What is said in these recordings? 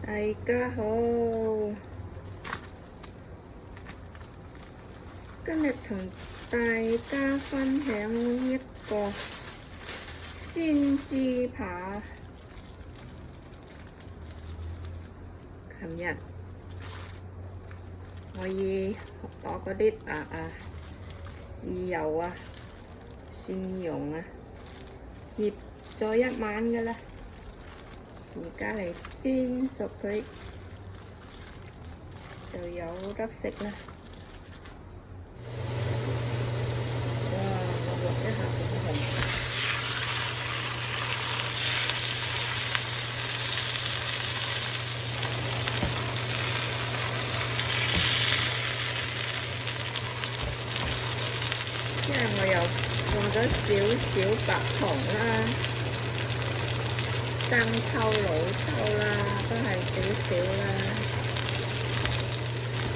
大家好，今日同大家分享一個煎豬扒。琴日我以攞嗰啲豉油啊、蒜蓉啊醃咗一晚㗎啦。而家嚟煎熟佢，就有得食啦。哇！我落一下好紅，因為我又用咗少少白糖啦。生抽、老抽啦，都係少少啦，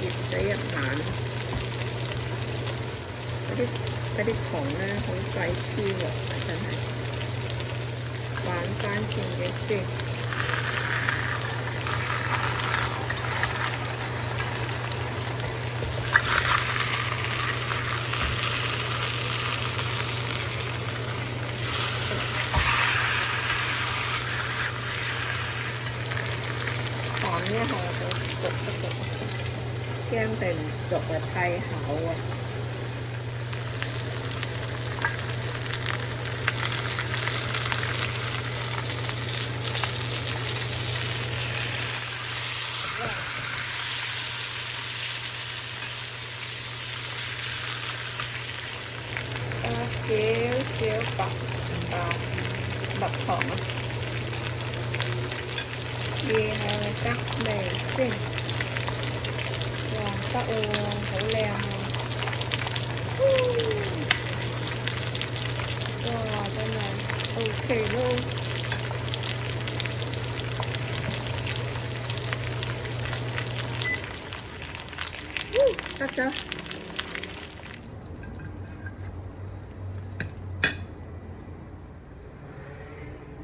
醃咗一晚。嗰啲糖咧，好快黐鑊啊！真係玩翻轉嘅先。一下就熟一熟，驚佢唔熟啊，太厚啊！加少少蜜糖啊！然後得味先，哇得喎，好靚啊！哇真係 OK 咯，得咗。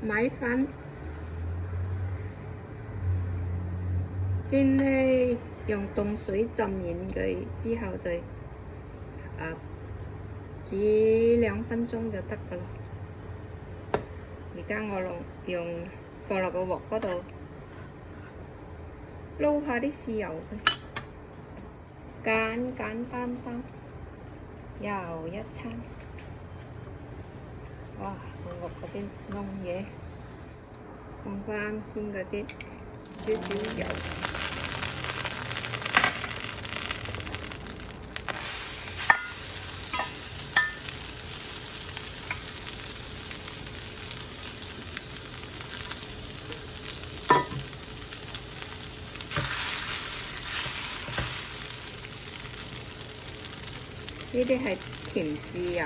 米粉先呢，用凍水浸軟佢之後就煮2分鐘就得㗎啦。而家我用放落個鑊嗰度，撈下啲豉油佢，簡簡單單又一餐。哇！個鑊嗰邊燶嘢，放翻啱先嗰啲少少油。呢啲係甜豉油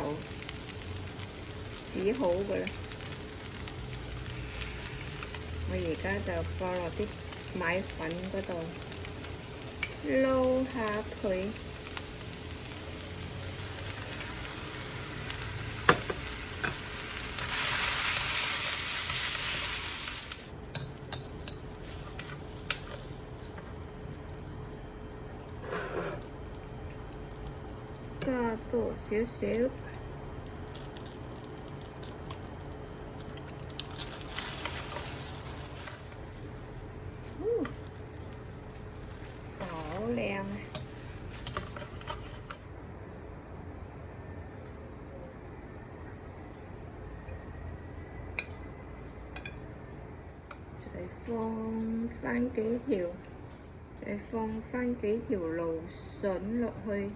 煮好㗎啦，我而家就放落啲米粉嗰度，撈下佢。加多少少，好靚啊！再放翻幾條蘆筍落去。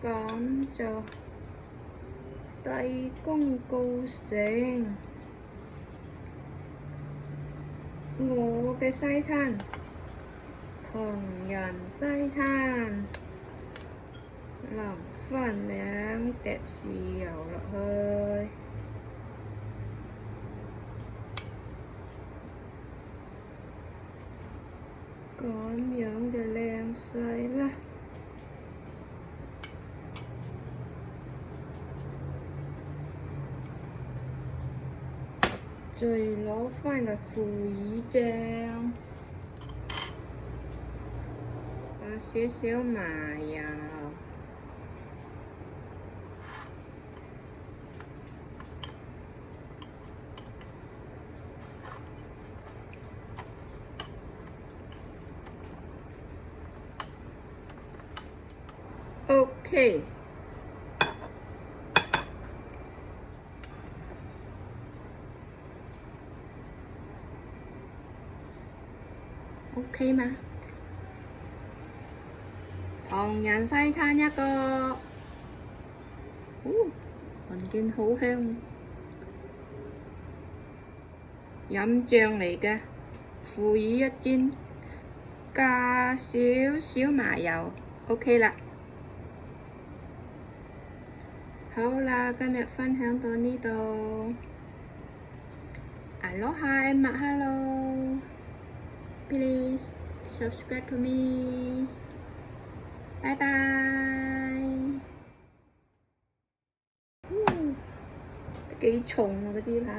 咁就大功告成，我嘅西餐，唐人西餐，淋翻2滴豉油落去，咁樣就靚晒啦。再攞翻個腐乳醬，放少少麻油。OK。OK 嗎？唐人西餐一個，聞見好香，飲醬嚟嘅，腐乳一樽，加少少麻油 ，OK 啦。好啦，今日分享到呢度。Aloha and mahalo. Please subscribe to me. Bye bye. 都幾重啊個豬扒。